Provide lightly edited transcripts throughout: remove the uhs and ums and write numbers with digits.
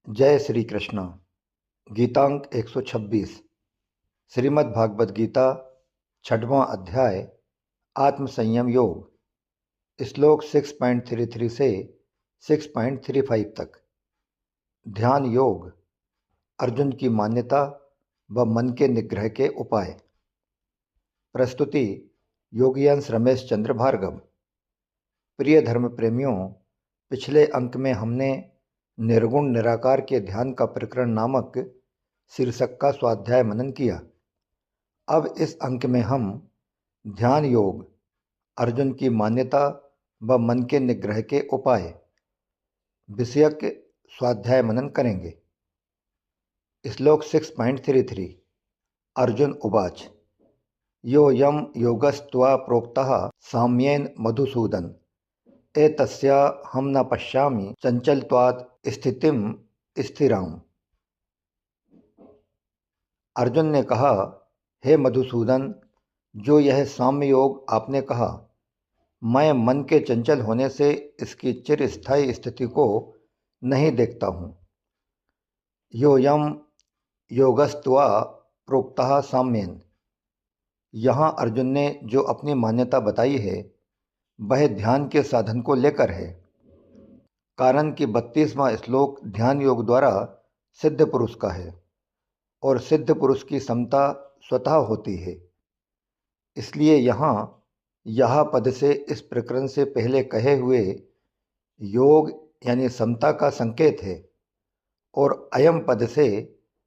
जय श्री कृष्ण। गीतांक 126 श्रीमद् भागवत गीता 6वां अध्याय आत्मसंयम योग श्लोक 6.33 से 6.35 तक। ध्यान योग, अर्जुन की मान्यता व मन के निग्रह के उपाय। प्रस्तुति योगियांश रमेश चंद्र भार्गव। प्रिय धर्म प्रेमियों, पिछले अंक में हमने निर्गुण निराकार के ध्यान का प्रकरण नामक शीर्षक का स्वाध्याय मनन किया। अब इस अंक में हम ध्यान योग, अर्जुन की मान्यता व मन के निग्रह के उपाय विषयक स्वाध्याय मनन करेंगे। श्लोक 6.33 अर्जुन उवाच यो यम योगस्त्वा प्रोक्तः साम्येन मधुसूदन एतस्य हम न पश्यामि चंचलत्वात् स्थितिम स्थिराम। अर्जुन ने कहा, हे मधुसूदन, जो यह साम्य योग आपने कहा, मैं मन के चंचल होने से इसकी चिरस्थायी स्थिति को नहीं देखता हूँ। यो यम योगस्त्वा प्रोक्तः साम्येन, यहाँ अर्जुन ने जो अपनी मान्यता बताई है वह ध्यान के साधन को लेकर है। कारण कि 32वां श्लोक ध्यान योग द्वारा सिद्ध पुरुष का है और सिद्ध पुरुष की समता स्वतः होती है। इसलिए यहाँ यह पद से इस प्रकरण से पहले कहे हुए योग यानी समता का संकेत है और अयम पद से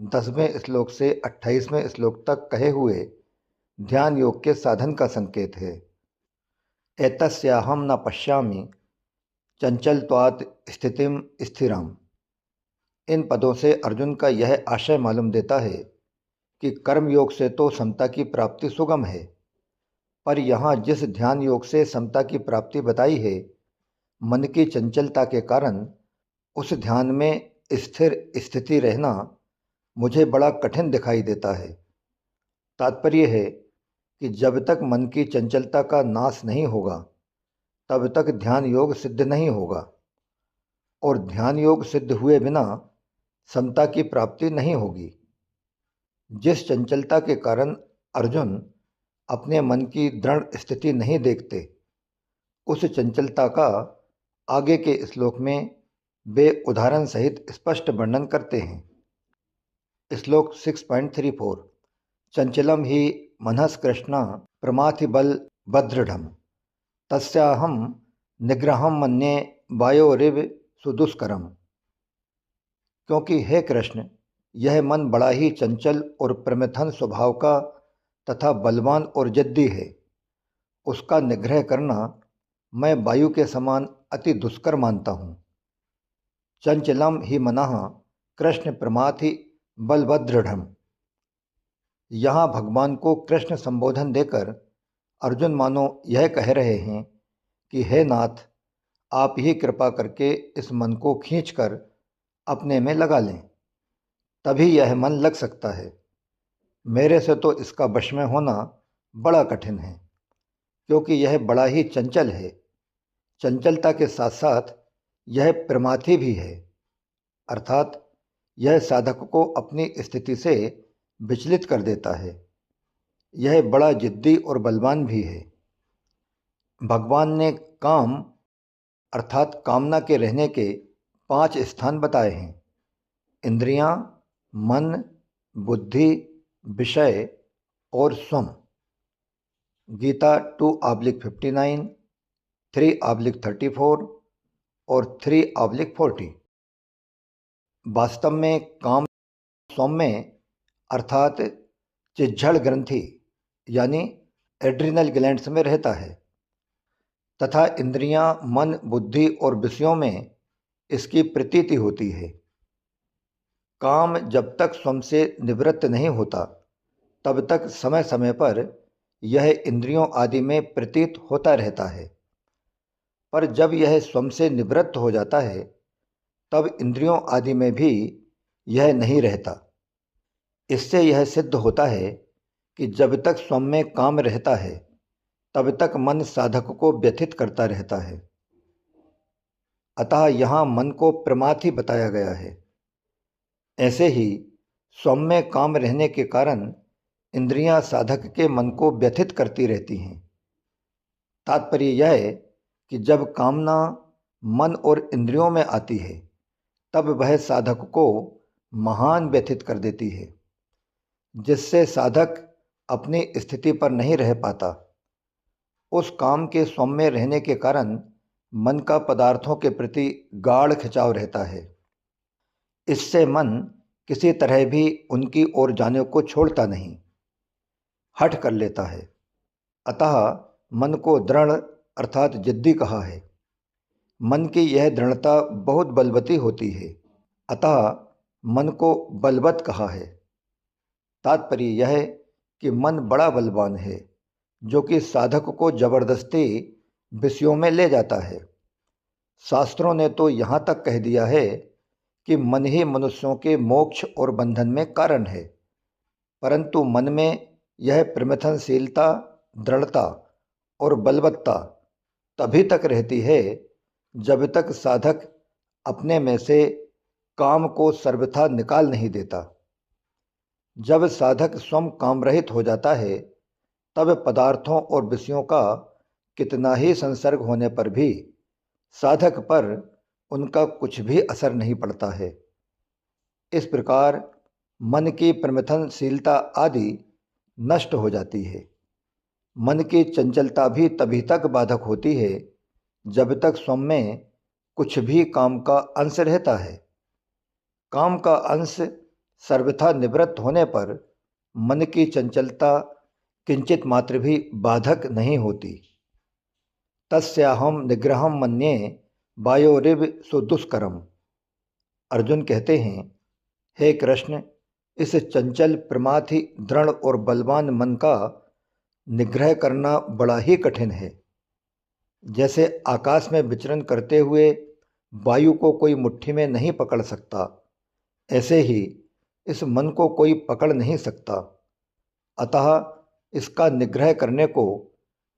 10वें श्लोक से 28वें श्लोक तक कहे हुए ध्यान योग के साधन का संकेत है। एतस्याहं न पश्यामि चंचलत्वात् स्थितिम स्थिराम। इन पदों से अर्जुन का यह आशय मालूम देता है कि कर्म योग से तो समता की प्राप्ति सुगम है, पर यहाँ जिस ध्यान योग से समता की प्राप्ति बताई है, मन की चंचलता के कारण उस ध्यान में स्थिर स्थिति रहना मुझे बड़ा कठिन दिखाई देता है। तात्पर्य है कि जब तक मन की चंचलता का नाश नहीं होगा तब तक ध्यान योग सिद्ध नहीं होगा और ध्यान योग सिद्ध हुए बिना समता की प्राप्ति नहीं होगी। जिस चंचलता के कारण अर्जुन अपने मन की दृढ़ स्थिति नहीं देखते, उस चंचलता का आगे के श्लोक में वे उदाहरण सहित स्पष्ट वर्णन करते हैं। श्लोक 6.34 चंचलम ही मनस कृष्ण प्रमाथि बल भद्रढ़ तस्याहम निग्रहम मन्ये वायोरिव सुदुष्करम। क्योंकि हे कृष्ण, यह मन बड़ा ही चंचल और प्रमथन स्वभाव का तथा बलवान और जिद्दी है, उसका निग्रह करना मैं वायु के समान अति दुष्कर मानता हूँ। चंचलम ही मनः कृष्ण प्रमाथि बलभद्रढ़। यहाँ भगवान को कृष्ण संबोधन देकर अर्जुन मानो यह कह रहे हैं कि हे नाथ, आप ही कृपा करके इस मन को खींचकर अपने में लगा लें, तभी यह मन लग सकता है। मेरे से तो इसका वश में होना बड़ा कठिन है, क्योंकि यह बड़ा ही चंचल है। चंचलता के साथ साथ यह प्रमाथी भी है, अर्थात यह साधक को अपनी स्थिति से विचलित कर देता है। यह बड़ा जिद्दी और बलवान भी है। भगवान ने काम अर्थात कामना के रहने के 5 स्थान बताए हैं: इंद्रियां, मन, बुद्धि, विषय और स्वम। गीता 2/59, 3/34 और 3/40। वास्तव में काम स्वम में अर्थात चिज्झड़ ग्रंथि यानी एड्रिनल ग्लैंड्स में रहता है तथा इंद्रियां, मन, बुद्धि और विषयों में इसकी प्रतीति होती है। काम जब तक स्वम से निवृत्त नहीं होता तब तक समय समय पर यह इंद्रियों आदि में प्रतीत होता रहता है, पर जब यह स्वम से निवृत्त हो जाता है तब इंद्रियों आदि में भी यह नहीं रहता। इससे यह सिद्ध होता है कि जब तक स्वम में काम रहता है तब तक मन साधक को व्यथित करता रहता है। अतः यहाँ मन को प्रमाथि बताया गया है। ऐसे ही सौम्य काम रहने के कारण इंद्रियां साधक के मन को व्यथित करती रहती हैं। तात्पर्य यह है कि जब कामना मन और इंद्रियों में आती है तब वह साधक को महान व्यथित कर देती है, जिससे साधक अपनी स्थिति पर नहीं रह पाता। उस काम के सौम्य रहने के कारण मन का पदार्थों के प्रति गाढ़ खिंचाव रहता है। इससे मन किसी तरह भी उनकी ओर जाने को छोड़ता नहीं, हठ कर लेता है। अतः मन को दृढ़ अर्थात जिद्दी कहा है। मन की यह दृढ़ता बहुत बलवती होती है, अतः मन को बलवत कहा है। तात्पर्य यह है कि मन बड़ा बलवान है, जो कि साधक को जबरदस्ती विषयों में ले जाता है। शास्त्रों ने तो यहाँ तक कह दिया है कि मन ही मनुष्यों के मोक्ष और बंधन में कारण है, परंतु मन में यह प्रमथनशीलता, दृढ़ता और बलवत्ता तभी तक रहती है जब तक साधक अपने में से काम को सर्वथा निकाल नहीं देता। जब साधक स्वयं काम रहित हो जाता है तब पदार्थों और विषयों का कितना ही संसर्ग होने पर भी साधक पर उनका कुछ भी असर नहीं पड़ता है। इस प्रकार मन की प्रमथनशीलता आदि नष्ट हो जाती है। मन की चंचलता भी तभी तक बाधक होती है जब तक स्वयं में कुछ भी काम का अंश रहता है। काम का अंश सर्वथा निवृत्त होने पर मन की चंचलता किंचित मात्र भी बाधक नहीं होती। तस्याहम निग्रहम मन्ये वायोरिव सुदुष्करम। अर्जुन कहते हैं, हे कृष्ण, इस चंचल प्रमाथि दृढ़ और बलवान मन का निग्रह करना बड़ा ही कठिन है। जैसे आकाश में विचरण करते हुए वायु को कोई मुट्ठी में नहीं पकड़ सकता, ऐसे ही इस मन को कोई पकड़ नहीं सकता। अतः इसका निग्रह करने को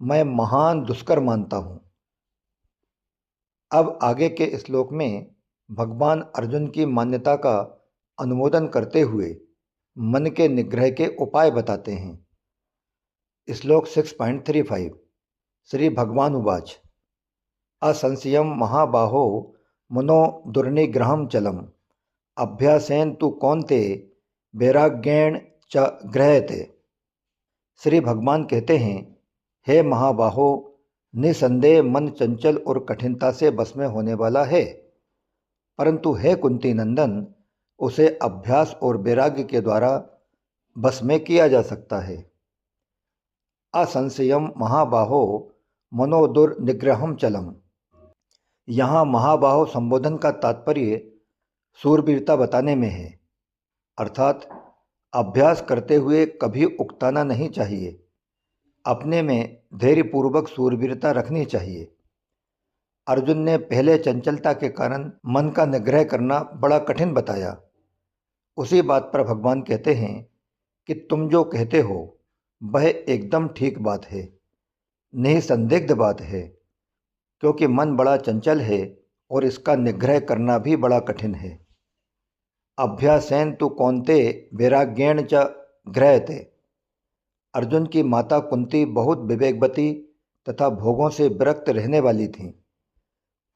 मैं महान दुष्कर मानता हूँ। अब आगे के श्लोक में भगवान अर्जुन की मान्यता का अनुमोदन करते हुए मन के निग्रह के उपाय बताते हैं। श्लोक 6.35 श्री भगवान उवाच असंशयम महाबाहो मनो दुर्निग्रहम चलम अभ्यासेन तु कौन्ते वैराग्येण च गृह्यते। श्री भगवान कहते हैं, हे महाबाहो, निसंदेह मन चंचल और कठिनता से बस में होने वाला है, परंतु हे कुंती नंदन, उसे अभ्यास और वैराग्य के द्वारा बस में किया जा सकता है। असंशयम महाबाहो मनो दुर्निग्रहम चलम। यहाँ महाबाहो संबोधन का तात्पर्य सूरवीरता बताने में है, अर्थात अभ्यास करते हुए कभी उकताना नहीं चाहिए। अपने में धैर्यपूर्वक सूरवीरता रखनी चाहिए। अर्जुन ने पहले चंचलता के कारण मन का निग्रह करना बड़ा कठिन बताया। उसी बात पर भगवान कहते हैं कि तुम जो कहते हो वह एकदम ठीक बात है, निसंदिग्ध बात है, क्योंकि मन बड़ा चंचल है और इसका निग्रह करना भी बड़ा कठिन है। अभ्यासेन तु कौन्ते वैराग्येण च गृह्यते। अर्जुन की माता कुंती बहुत विवेकवती तथा भोगों से विरक्त रहने वाली थीं।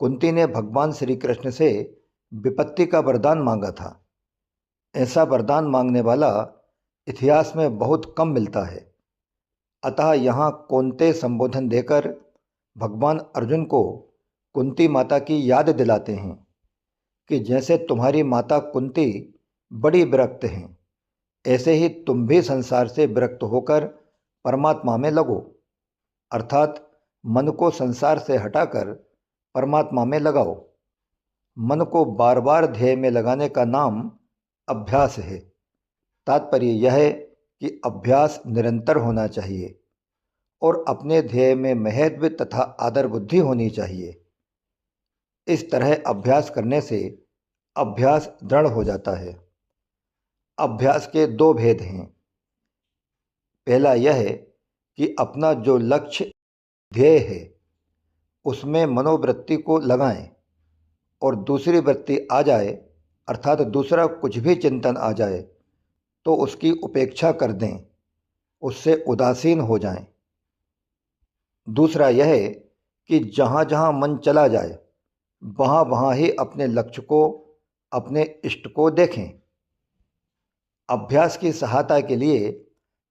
कुंती ने भगवान श्री कृष्ण से विपत्ति का वरदान मांगा था। ऐसा वरदान मांगने वाला इतिहास में बहुत कम मिलता है। अतः यहाँ कौन्ते संबोधन देकर भगवान अर्जुन को कुंती माता की याद दिलाते हैं कि जैसे तुम्हारी माता कुंती बड़ी विरक्त हैं, ऐसे ही तुम भी संसार से विरक्त होकर परमात्मा में लगो, अर्थात मन को संसार से हटाकर परमात्मा में लगाओ। मन को बार बार ध्येय में लगाने का नाम अभ्यास है। तात्पर्य यह है कि अभ्यास निरंतर होना चाहिए और अपने ध्येय में महत्व तथा आदर बुद्धि होनी चाहिए। इस तरह अभ्यास करने से अभ्यास दृढ़ हो जाता है। अभ्यास के दो भेद हैं। पहला यह है कि अपना जो लक्ष्य ध्येय है उसमें मनोवृत्ति को लगाएं और दूसरी वृत्ति आ जाए अर्थात दूसरा कुछ भी चिंतन आ जाए तो उसकी उपेक्षा कर दें, उससे उदासीन हो जाएं। दूसरा यह है कि जहाँ जहाँ मन चला जाए वहाँ वहाँ ही अपने लक्ष्य को, अपने इष्ट को देखें। अभ्यास की सहायता के लिए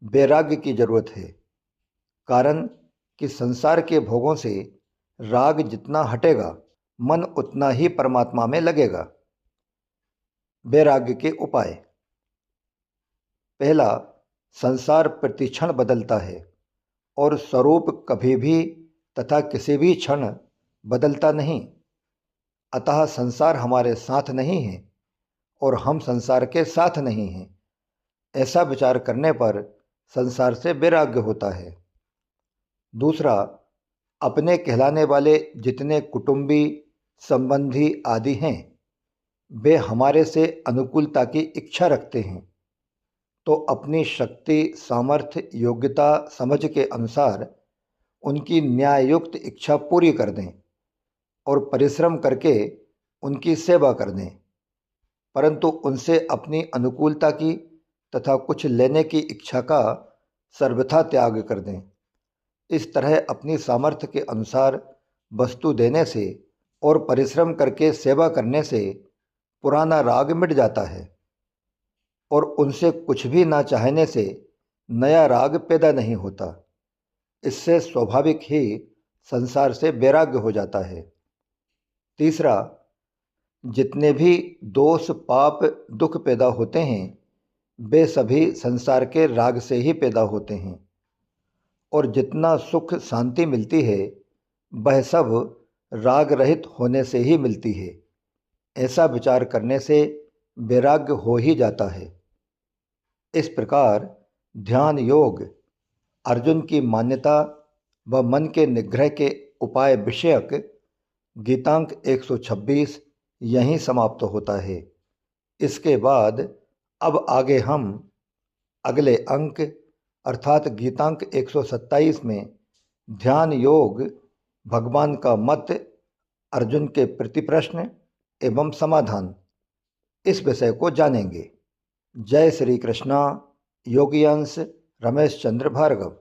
वैराग्य की जरूरत है, कारण कि संसार के भोगों से राग जितना हटेगा मन उतना ही परमात्मा में लगेगा। वैराग्य के उपाय। पहला, संसार प्रतिक्षण बदलता है और स्वरूप कभी भी तथा किसी भी क्षण बदलता नहीं। अतः संसार हमारे साथ नहीं है और हम संसार के साथ नहीं हैं। ऐसा विचार करने पर संसार से वैराग्य होता है। दूसरा, अपने कहलाने वाले जितने कुटुंबी, संबंधी आदि हैं वे हमारे से अनुकूलता की इच्छा रखते हैं, तो अपनी शक्ति, सामर्थ्य, योग्यता, समझ के अनुसार उनकी न्याययुक्त इच्छा पूरी कर दें और परिश्रम करके उनकी सेवा कर दें, परंतु उनसे अपनी अनुकूलता की तथा कुछ लेने की इच्छा का सर्वथा त्याग कर दें। इस तरह अपनी सामर्थ्य के अनुसार वस्तु देने से और परिश्रम करके सेवा करने से पुराना राग मिट जाता है और उनसे कुछ भी ना चाहने से नया राग पैदा नहीं होता। इससे स्वाभाविक ही संसार से वैराग्य हो जाता है। तीसरा, जितने भी दोष, पाप, दुख पैदा होते हैं वे सभी संसार के राग से ही पैदा होते हैं और जितना सुख, शांति मिलती है वह सब राग रहित होने से ही मिलती है। ऐसा विचार करने से वैराग्य हो ही जाता है। इस प्रकार ध्यान योग अर्जुन की मान्यता व मन के निग्रह के उपाय विषयक गीतांक 126 यहीं समाप्त होता है। इसके बाद अब आगे हम अगले अंक अर्थात गीतांक 127 में ध्यान योग, भगवान का मत, अर्जुन के प्रति प्रश्न एवं समाधान, इस विषय को जानेंगे। जय श्री कृष्णा। योगी अंश रमेश चंद्र भार्गव।